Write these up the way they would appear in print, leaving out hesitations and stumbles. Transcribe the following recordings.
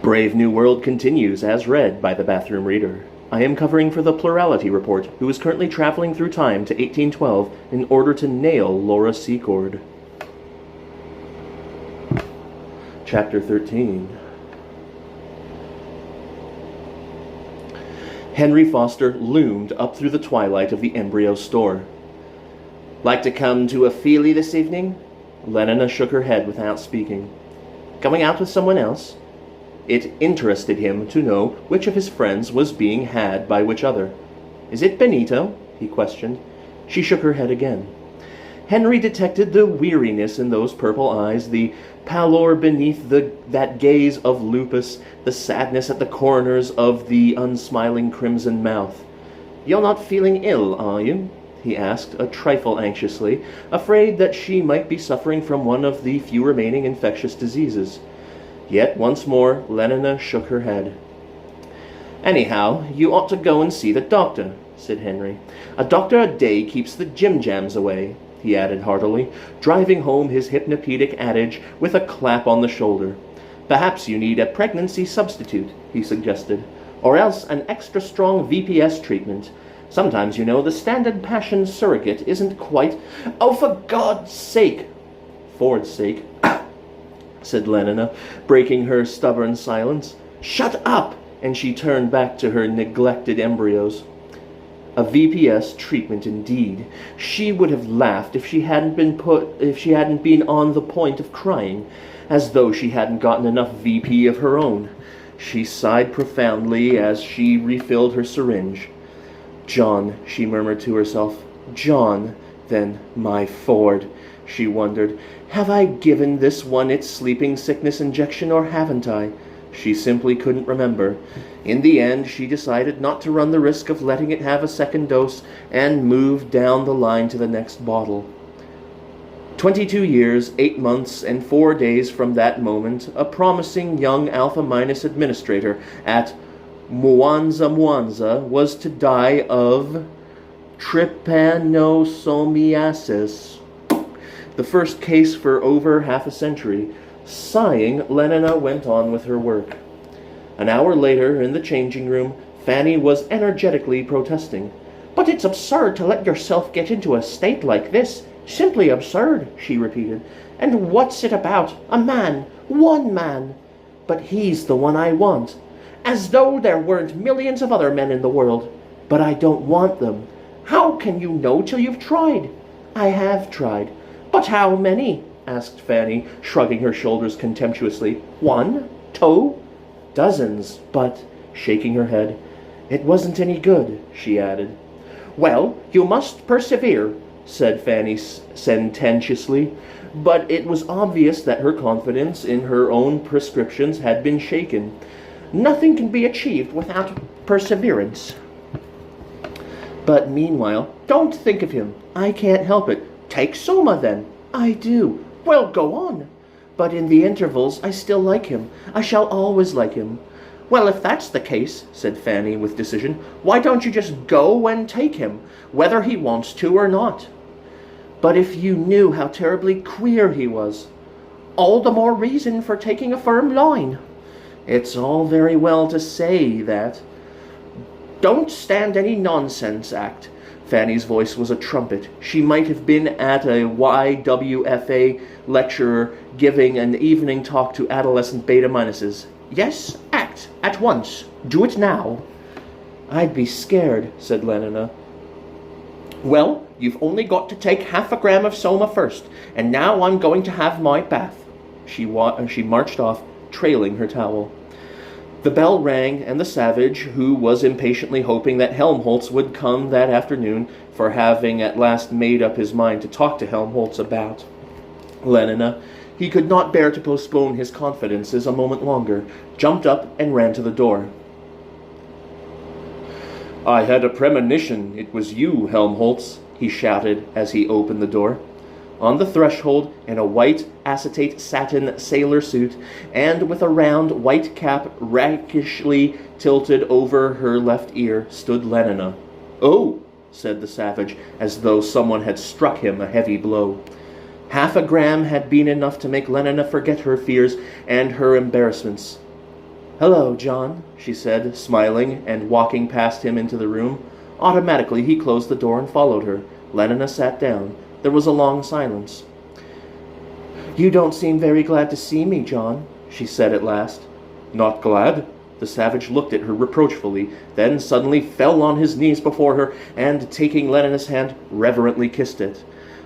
Brave New World continues as read by the Bathroom Reader. I am covering for the Plurality Report, who is currently traveling through time to 1812 in order to nail Laura Secord. Chapter 13. Henry Foster loomed up through the twilight of the embryo store. "Like to come to a feelie this evening?" Lenina shook her head without speaking. "Going out with someone else?" It interested him to know which of his friends was being had by which other. "Is it Benito?" he questioned. She shook her head again. Henry detected the weariness in those purple eyes, the pallor beneath that gaze of lupus, the sadness at the corners of the unsmiling crimson mouth. "You're not feeling ill, are you?" he asked, a trifle anxiously, afraid that she might be suffering from one of the few remaining infectious diseases. Yet once more Lenina shook her head. "Anyhow, you ought to go and see the doctor," said Henry. "A doctor a day keeps the jim-jams away," he added heartily, driving home his hypnopedic adage with a clap on the shoulder. "Perhaps you need a pregnancy substitute," he suggested, "or else an extra strong VPS treatment. Sometimes, you know, the standard passion surrogate isn't quite—" "Oh, for God's sake!" "Ford's sake," said Lenina, breaking her stubborn silence. "Shut up!" And she turned back to her neglected embryos. A VPS treatment indeed. She would have laughed if she hadn't been on the point of crying, as though she hadn't gotten enough VP of her own. She sighed profoundly as she refilled her syringe. "John," she murmured to herself. "John." Then, "My Ford," she wondered. "Have I given this one its sleeping sickness injection, or haven't I?" She simply couldn't remember. In the end, she decided not to run the risk of letting it have a second dose and moved down the line to the next bottle. 22 years, 8 months, and 4 days from that moment, a promising young Alpha-Minus administrator at Mwanza was to die of trypanosomiasis. The first case for over half a century. Sighing, Lenina went on with her work. An hour later, in the changing room, Fanny was energetically protesting. "But it's absurd to let yourself get into a state like this. Simply absurd," she repeated. "And what's it about? A man. One man. But he's the one I want. As though there weren't millions of other men in the world. But I don't want them. How can you know till you've tried?" "I have tried." "But how many?" asked Fanny, shrugging her shoulders contemptuously. "1? 2? "Dozens, but—" shaking her head. "It wasn't any good," she added. "Well, you must persevere," said Fanny sententiously, but it was obvious that her confidence in her own prescriptions had been shaken. "Nothing can be achieved without perseverance." "But meanwhile—" "Don't think of him. I can't help it." "Take Soma, then." "I do." "Well, go on." "But in the intervals I still like him. I shall always like him." "Well, if that's the case," said Fanny with decision, "why don't you just go and take him, whether he wants to or not?" "But if you knew how terribly queer he was." "All the more reason for taking a firm line." "It's all very well to say that." "Don't stand any nonsense act." Fanny's voice was a trumpet. She might have been at a YWFA lecturer giving an evening talk to adolescent beta-minuses. "Yes, act, at once. Do it now." "I'd be scared," said Lenina. "Well, you've only got to take half a gram of Soma first, and now I'm going to have my bath." She marched off, trailing her towel. The bell rang, and the savage, who was impatiently hoping that Helmholtz would come that afternoon, for having at last made up his mind to talk to Helmholtz about Lenina, he could not bear to postpone his confidences a moment longer, jumped up and ran to the door. "I had a premonition it was you, Helmholtz," he shouted as he opened the door. On the threshold, in a white acetate satin sailor suit, and with a round white cap rakishly tilted over her left ear, stood Lenina. "Oh," said the savage, as though someone had struck him a heavy blow. Half a gram had been enough to make Lenina forget her fears and her embarrassments. "Hello, John," she said, smiling and walking past him into the room. Automatically he closed the door and followed her. Lenina sat down. There was a long silence. "You don't seem very glad to see me, John," she said at last. "Not glad?" The savage looked at her reproachfully, then suddenly fell on his knees before her, and, taking Lenina's hand, reverently kissed it.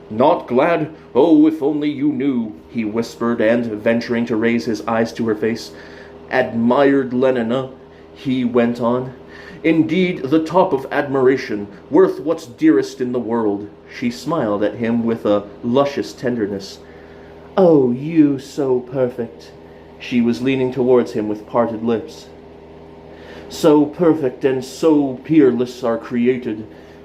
"Not glad? Oh, if only you knew," he whispered, and, venturing to raise his eyes to her face, "Admired Lenina," he went on. "Indeed, the top of admiration, worth what's dearest in the world." She smiled at him with a luscious tenderness. "Oh, you so perfect." She was leaning towards him with parted lips. "So perfect and so peerless are created."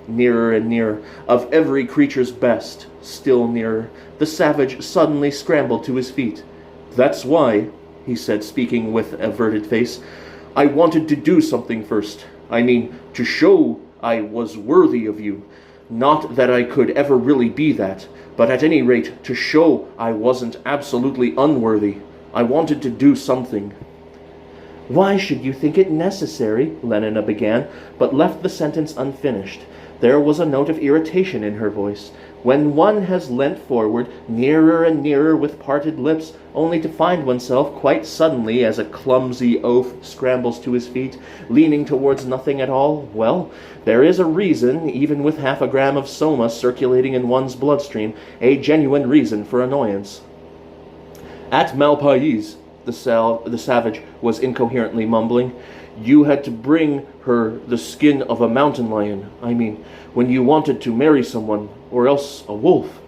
Nearer and nearer, of every creature's best, still nearer. The savage suddenly scrambled to his feet. "That's why," he said, speaking with averted face, "I wanted to do something first. I mean, to show I was worthy of you. Not that I could ever really be that, but at any rate to show I wasn't absolutely unworthy. I wanted to do something." "Why should you think it necessary?" Lenina began, but left the sentence unfinished. There was a note of irritation in her voice. When one has leant forward, nearer and nearer with parted lips, only to find oneself quite suddenly, as a clumsy oaf scrambles to his feet, leaning towards nothing at all, well, there is a reason, even with half a gram of soma circulating in one's bloodstream, a genuine reason for annoyance. "At Malpais," the savage was incoherently mumbling, "you had to bring her the skin of a mountain lion. I mean, when you wanted to marry someone, or else a wolf."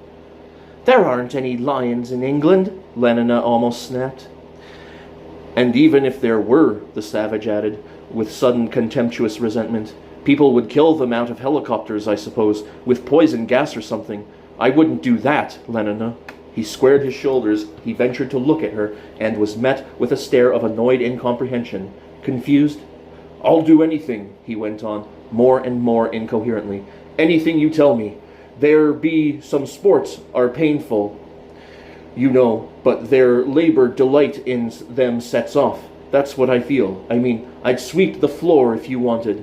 "There aren't any lions in England," Lenina almost snapped. "And even if there were," the savage added, with sudden contemptuous resentment, "people would kill them out of helicopters, I suppose, with poison gas or something. I wouldn't do that, Lenina." He squared his shoulders, he ventured to look at her, and was met with a stare of annoyed incomprehension. Confused? "I'll do anything," he went on, more and more incoherently. "Anything you tell me. There be some sports are painful, you know, but their labor delight in them sets off. That's what I feel. I mean, I'd sweep the floor if you wanted."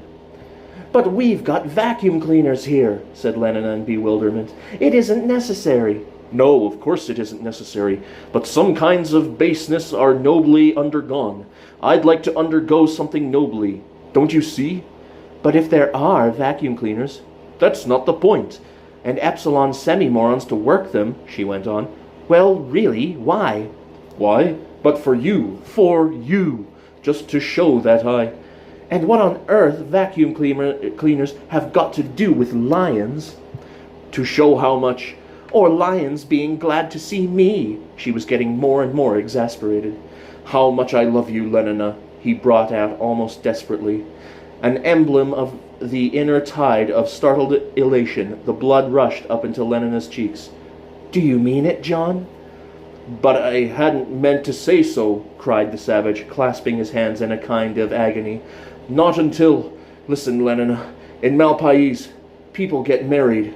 "But we've got vacuum cleaners here," said Lenina in bewilderment. "It isn't necessary." "No, of course it isn't necessary, but some kinds of baseness are nobly undergone. I'd like to undergo something nobly. Don't you see?" "But if there are vacuum cleaners—" "That's not the point." "And epsilon semi-morons to work them," she went on. "Well, really, why?" "Why? But for you. For you. Just to show that I—" "And what on earth vacuum cleaners have got to do with lions?" "To show how much—" "Or lions being glad to see me." She was getting more and more exasperated. "How much I love you, Lenina," he brought out almost desperately. An emblem of the inner tide of startled elation, the blood rushed up into Lenina's cheeks. "Do you mean it, John?" "But I hadn't meant to say so," cried the savage, clasping his hands in a kind of agony. "Not until— Listen, Lenina, in Malpais, people get married."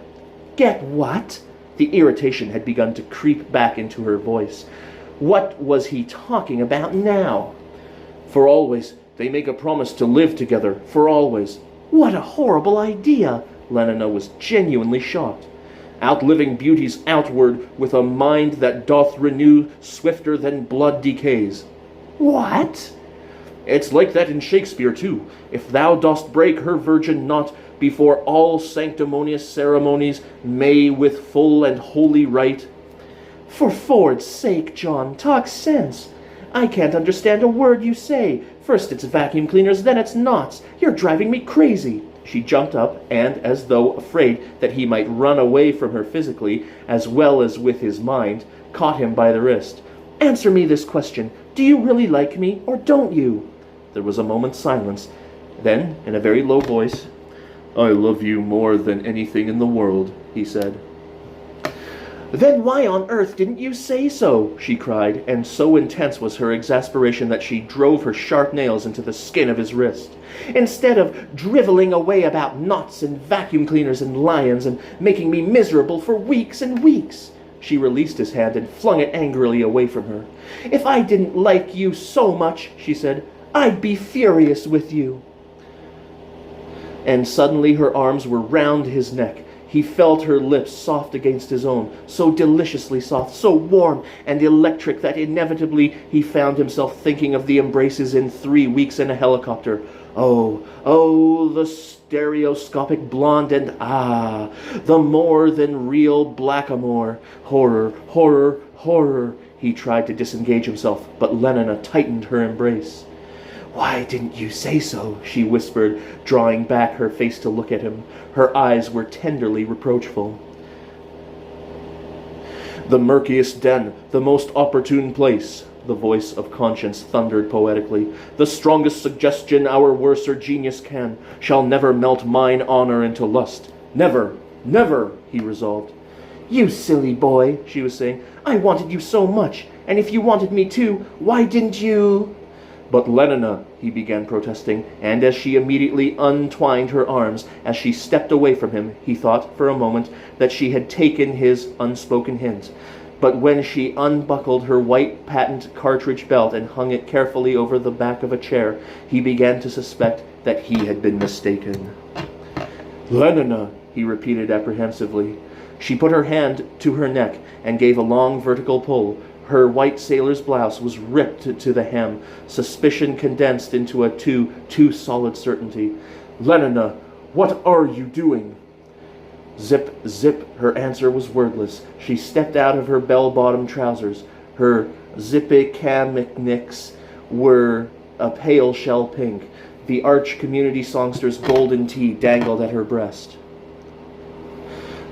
"Get what?" The irritation had begun to creep back into her voice. What was he talking about now? "For always. They make a promise to live together, for always." "What a horrible idea!" Lenina was genuinely shocked. "Outliving beauty's outward, with a mind that doth renew swifter than blood decays." "What?" "It's like that in Shakespeare, too. If thou dost break her virgin knot, before all sanctimonious ceremonies may with full and holy rite—" "For Ford's sake, John, talk sense. I can't understand a word you say. First it's vacuum cleaners, then it's knots. You're driving me crazy." She jumped up and, as though afraid that he might run away from her physically as well as with his mind, caught him by the wrist. "Answer me this question. Do you really like me, or don't you?" There was a moment's silence. Then, in a very low voice, "I love you more than anything in the world," he said. "Then why on earth didn't you say so?" she cried, and so intense was her exasperation that she drove her sharp nails into the skin of his wrist. "Instead of driveling away about knots and vacuum cleaners and lions and making me miserable for weeks and weeks." She released his hand and flung it angrily away from her. "If I didn't like you so much," she said, I'd be furious with you." And suddenly her arms were round his neck. He felt her lips soft against his own, so deliciously soft, so warm and electric that inevitably he found himself thinking of the embraces in 3 weeks in a helicopter. Oh, the stereoscopic blonde and the more than real blackamoor. Horror, horror, horror. He tried to disengage himself, but Lenina tightened her embrace. "Why didn't you say so?" she whispered, drawing back her face to look at him. Her eyes were tenderly reproachful. "The murkiest den, the most opportune place," the voice of conscience thundered poetically. "The strongest suggestion our worser genius can, shall never melt mine honor into lust. Never, never," he resolved. "You silly boy," she was saying. "I wanted you so much, and if you wanted me too, why didn't you—" "But Lenina," he began protesting, and as she immediately untwined her arms, as she stepped away from him, he thought for a moment that she had taken his unspoken hint. But when she unbuckled her white patent cartridge belt and hung it carefully over the back of a chair, he began to suspect that he had been mistaken. "Lenina," he repeated apprehensively. She put her hand to her neck and gave a long vertical pull. Her white sailor's blouse was ripped to the hem, suspicion condensed into a too solid certainty. "Lenina, what are you doing?" Zip, zip, her answer was wordless. She stepped out of her bell-bottom trousers. Her zippy-kamikniks were a pale shell pink. The arch community songster's golden tea dangled at her breast.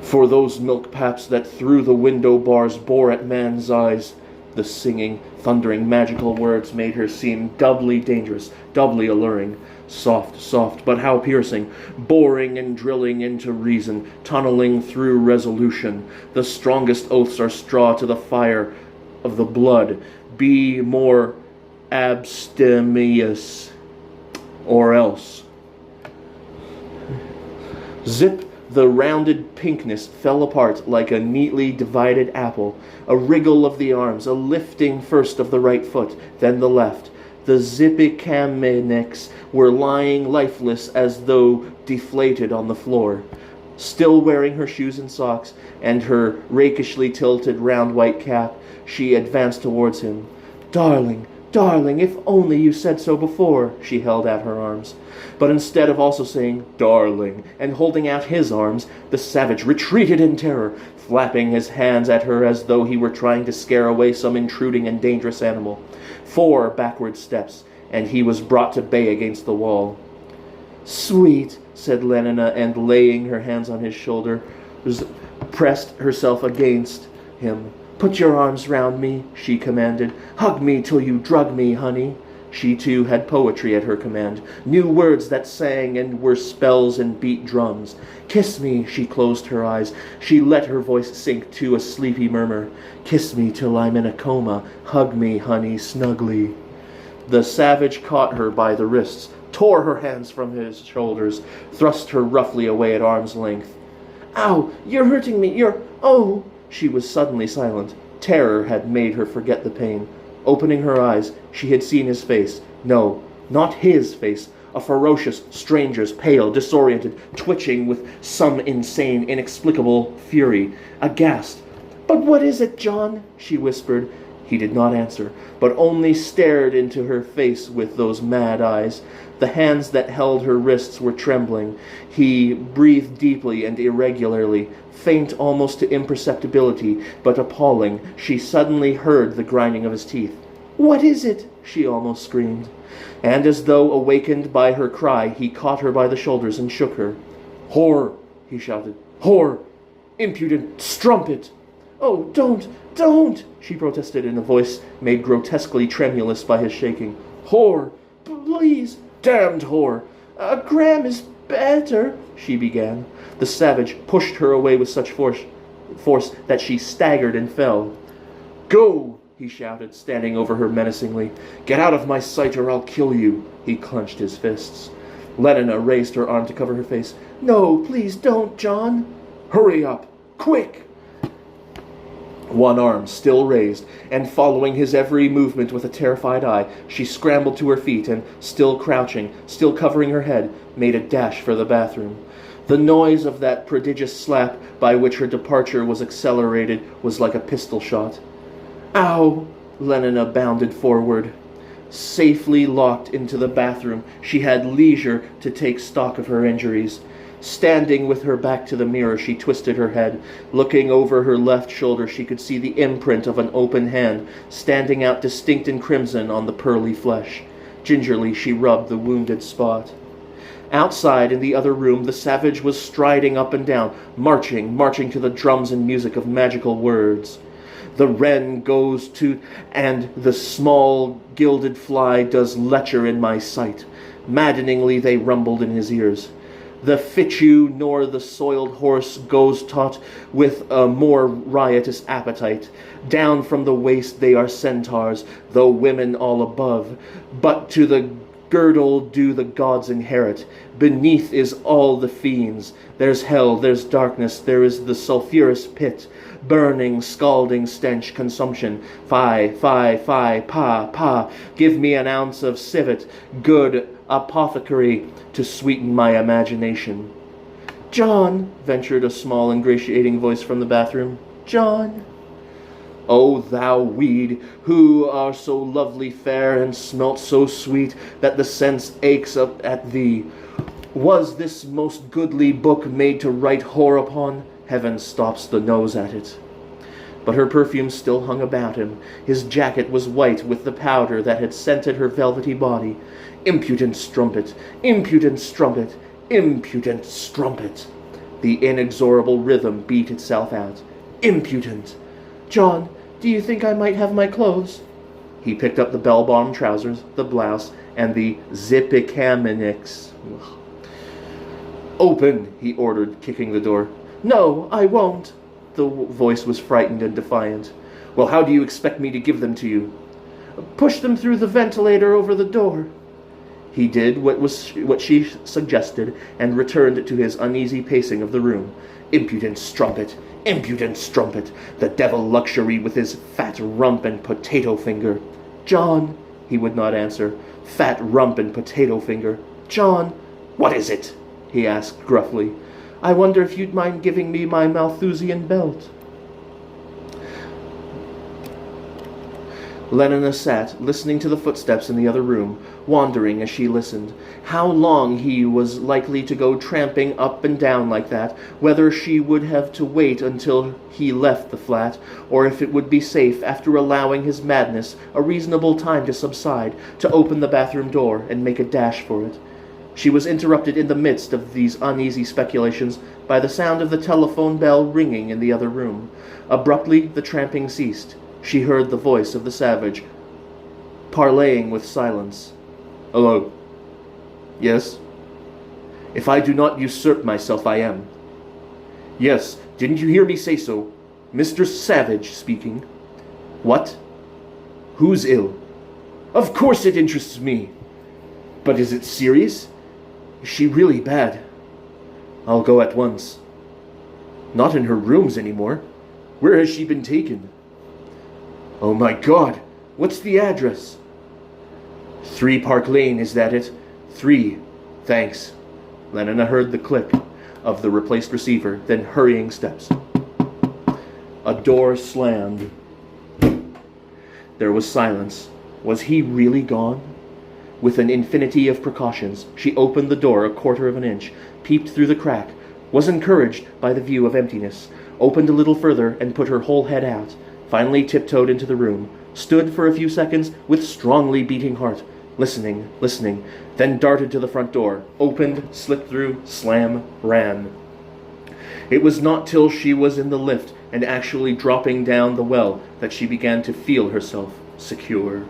"For those milk paps that through the window bars bore at man's eyes," the singing, thundering, magical words made her seem doubly dangerous, doubly alluring. Soft, soft, but how piercing, boring and drilling into reason, tunneling through resolution. The strongest oaths are straw to the fire of the blood. Be more abstemious, or else. Zip. The rounded pinkness fell apart like a neatly divided apple. A wriggle of the arms, a lifting first of the right foot, then the left. The zippy-kameniks were lying lifeless as though deflated on the floor. Still wearing her shoes and socks, and her rakishly tilted round white cap, she advanced towards him. "Darling, darling, if only you said so before," she held out her arms. But instead of also saying, "darling," and holding out his arms, the savage retreated in terror, flapping his hands at her as though he were trying to scare away some intruding and dangerous animal. 4 backward steps, and he was brought to bay against the wall. "Sweet," said Lenina, and laying her hands on his shoulder, pressed herself against him. "Put your arms round me," she commanded. "Hug me till you drug me, honey." She, too, had poetry at her command, new words that sang and were spells and beat drums. "Kiss me," she closed her eyes. She let her voice sink to a sleepy murmur. "Kiss me till I'm in a coma. Hug me, honey, snugly." The savage caught her by the wrists, tore her hands from his shoulders, thrust her roughly away at arm's length. "Ow! You're hurting me! Oh!" She was suddenly silent. Terror had made her forget the pain. Opening her eyes, she had seen his face. No, not his face. A ferocious stranger's, pale, disoriented, twitching with some insane, inexplicable fury. Aghast. "But what is it, John?" she whispered. He did not answer, but only stared into her face with those mad eyes. The hands that held her wrists were trembling. He breathed deeply and irregularly, faint almost to imperceptibility, but appalling. She suddenly heard the grinding of his teeth. "What is it?" she almost screamed. And as though awakened by her cry, he caught her by the shoulders and shook her. "Whore!" he shouted. "Whore! Impudent strumpet!" "Oh, don't, she protested in a voice made grotesquely tremulous by his shaking. "Whore! Please!" "Damned whore!" "A gram is better," she began. The savage pushed her away with such force that she staggered and fell. "Go!" he shouted, standing over her menacingly. "Get out of my sight or I'll kill you." He clenched his fists. Lenina raised her arm to cover her face. "No, please don't, John." "Hurry up! Quick!" One arm still raised, and following his every movement with a terrified eye, she scrambled to her feet and, still crouching, still covering her head, made a dash for the bathroom. The noise of that prodigious slap by which her departure was accelerated was like a pistol shot. "Ow!" Lenina bounded forward. Safely locked into the bathroom, she had leisure to take stock of her injuries. Standing with her back to the mirror, she twisted her head. Looking over her left shoulder, she could see the imprint of an open hand, standing out distinct in crimson on the pearly flesh. Gingerly, she rubbed the wounded spot. Outside, in the other room, the savage was striding up and down, marching to the drums and music of magical words. The wren goes to, and the small gilded fly does lecher in my sight. Maddeningly they rumbled in his ears. The fichu nor the soiled horse goes taut with a more riotous appetite. Down from the waist they are centaurs, though women all above. But to the girdle do the gods inherit. Beneath is all the fiends. There's hell, there's darkness, there is the sulphurous pit. Burning, scalding stench, consumption. Fie, fie, fie, pa, give me an ounce of civet, good apothecary, to sweeten my imagination. "John," ventured a small, ingratiating voice from the bathroom. "John." "O thou weed, who are so lovely fair, and smelt so sweet, that the sense aches up at thee, was this most goodly book made to write whore upon? Heaven stops the nose at it." But her perfume still hung about him. His jacket was white with the powder that had scented her velvety body. Impudent strumpet, impudent strumpet, impudent strumpet. The inexorable rhythm beat itself out. Impudent. "John, do you think I might have my clothes?" He picked up the bell-bottom trousers, the blouse, and the zipicaminics. "Open," he ordered, kicking the door. "No, I won't." The voice was frightened and defiant. "Well, how do you expect me to give them to you?" "Push them through the ventilator over the door." He did what she suggested, and returned to his uneasy pacing of the room. Impudent strumpet, impudent strumpet, the devil luxury with his fat rump and potato finger. "John," he would not answer. Fat rump and potato finger. "John." "What is it?" he asked gruffly. "I wonder if you'd mind giving me my Malthusian belt." Lenina sat, listening to the footsteps in the other room, wondering as she listened how long he was likely to go tramping up and down like that, whether she would have to wait until he left the flat, or if it would be safe, after allowing his madness a reasonable time to subside, to open the bathroom door and make a dash for it. She was interrupted in the midst of these uneasy speculations by the sound of the telephone bell ringing in the other room. Abruptly the tramping ceased. She heard the voice of the savage, parleying with silence. "Hello." "Yes." "If I do not usurp myself, I am." "Yes, didn't you hear me say so? Mr. Savage speaking." "What? Who's ill?" "Of course it interests me." "But is it serious? Is she really bad?" "I'll go at once." "Not in her rooms anymore. Where has she been taken?" "Oh my God! What's the address?" 3 Park Lane, is that it? 3. Thanks. Lenina heard the click of the replaced receiver, then hurrying steps. A door slammed. There was silence. Was he really gone? With an infinity of precautions, she opened the door a quarter of an inch, peeped through the crack, was encouraged by the view of emptiness, opened a little further and put her whole head out, finally tiptoed into the room, stood for a few seconds with strongly beating heart, listening, then darted to the front door, opened, slipped through, slam, ran. It was not till she was in the lift and actually dropping down the well that she began to feel herself secure.